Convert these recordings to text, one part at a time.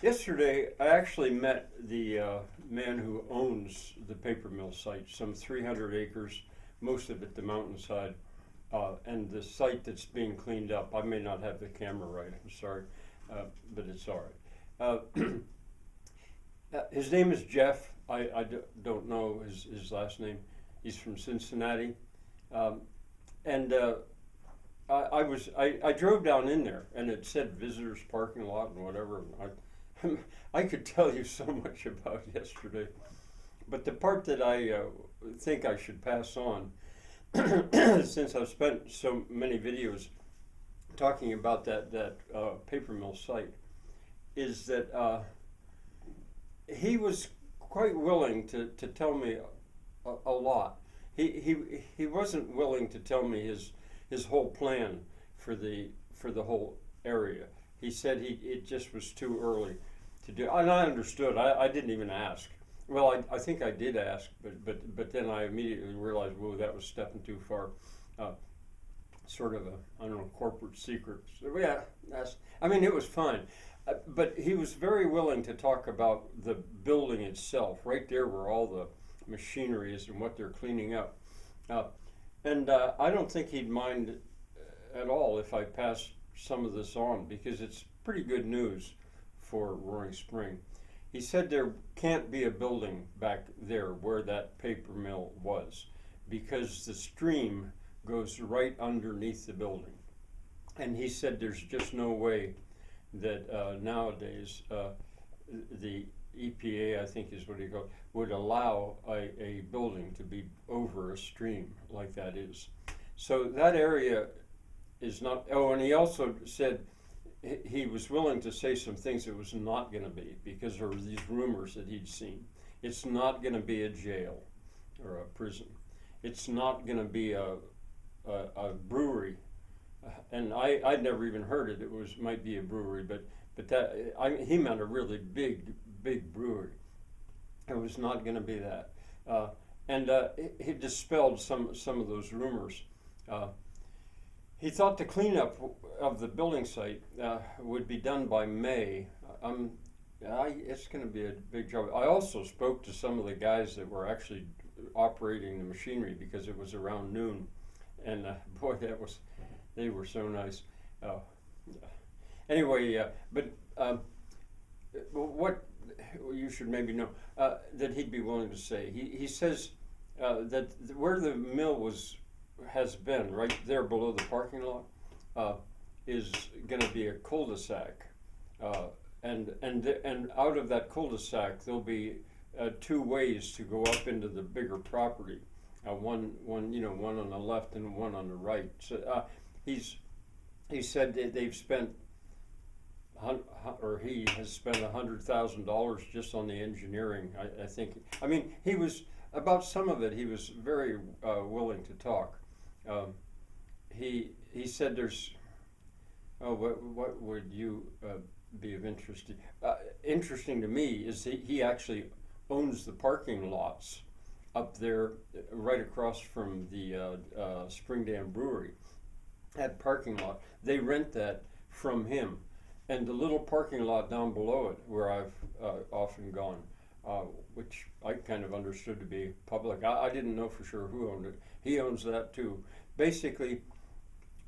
Yesterday, I actually met the man who owns the paper mill site, some 300 acres, most of it the mountainside, and the site that's being cleaned up. I may not have the camera right, I'm sorry, but it's all right. His name is Jeff. Don't know his last name. He's from Cincinnati. Um, and I drove down in there, and it said visitors parking lot and whatever. I could tell you so much about yesterday, but the part that I think I should pass on, since I've spent so many videos talking about that paper mill site, is that he was quite willing to tell me a lot. He wasn't willing to tell me his whole plan for the whole area. He said it just was too early to do, and I understood. I didn't even ask. Well, I think I did ask, but then I immediately realized, whoa, that was stepping too far. Uh, Sort of a, I don't know, corporate secret. So, yeah, I mean, it was fine. But he was very willing to talk about the building itself, right there where all the machinery is and what they're cleaning up. Uh, and I don't think he'd mind at all if I pass some of this on, because it's pretty good news for Roaring Spring. He said there can't be a building back there where that paper mill was, because the stream goes right underneath the building. And he said there's just no way that nowadays the EPA, I think is what he called, would allow a building to be over a stream like that is. So that area is not. Oh, and he also said he was willing to say some things it was not going to be, because there were these rumors that he'd seen. It's not going to be a jail or a prison. It's not going to be a brewery. And I'd never even heard it. It might be a brewery, but he meant a really big brewery. It was not going to be that. And he dispelled some of those rumors. He thought the cleanup of the building site would be done by May. It's going to be a big job. I also spoke to some of the guys that were actually operating the machinery, because it was around noon, and boy, they were so nice. Anyway, but what you should maybe know that he'd be willing to say. He says that where the mill has been, right there below the parking lot, is going to be a cul-de-sac, and out of that cul-de-sac there'll be two ways to go up into the bigger property. One on the left and one on the right. So he said that they've spent, or he has spent $100,000 just on the engineering. I think. I mean, he was about some of it. He was very willing to talk. He said there's. Oh, what would you be of interest to? Interesting to me is he actually owns the parking lots up there, right across from the Spring Dam Brewery. That parking lot, they rent that from him, and the little parking lot down below it, where I've often gone, which I kind of understood to be public. I didn't know for sure who owned it. He owns that too. Basically,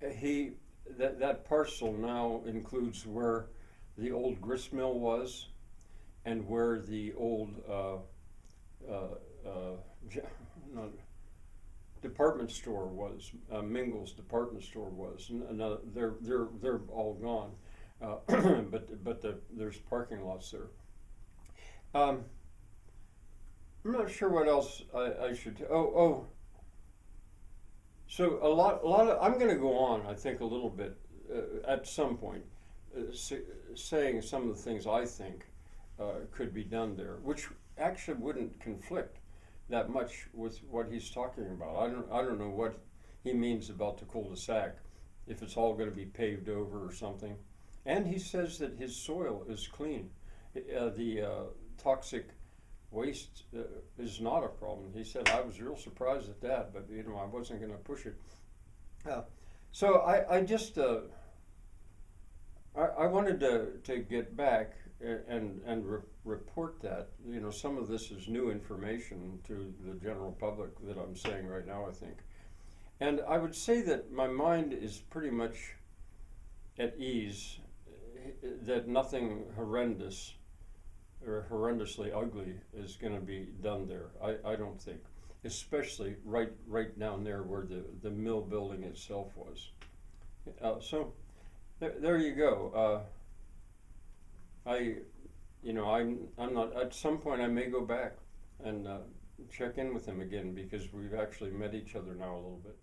that parcel now includes where the old grist mill was, and where the old department store was, Mingle's department store was. They're all gone, but there's parking lots there. I'm not sure what else I should. So a lot of, I'm going to go on, I think, a little bit at some point, saying some of the things I think could be done there, which actually wouldn't conflict that much with what he's talking about. I don't know what he means about the cul-de-sac, if it's all going to be paved over or something. And he says that his soil is clean. The toxic waste is not a problem. He said, I was real surprised at that, but I wasn't going to push it. So I just I wanted to get back report that. You know, some of this is new information to the general public that I'm saying right now, I think. And I would say that my mind is pretty much at ease, that nothing horrendous or horrendously ugly is going to be done there. I don't think, especially right down there where the mill building itself was. So there you go. I'm not, at some point I may go back and check in with him again, because we've actually met each other now a little bit.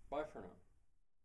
Bye for now.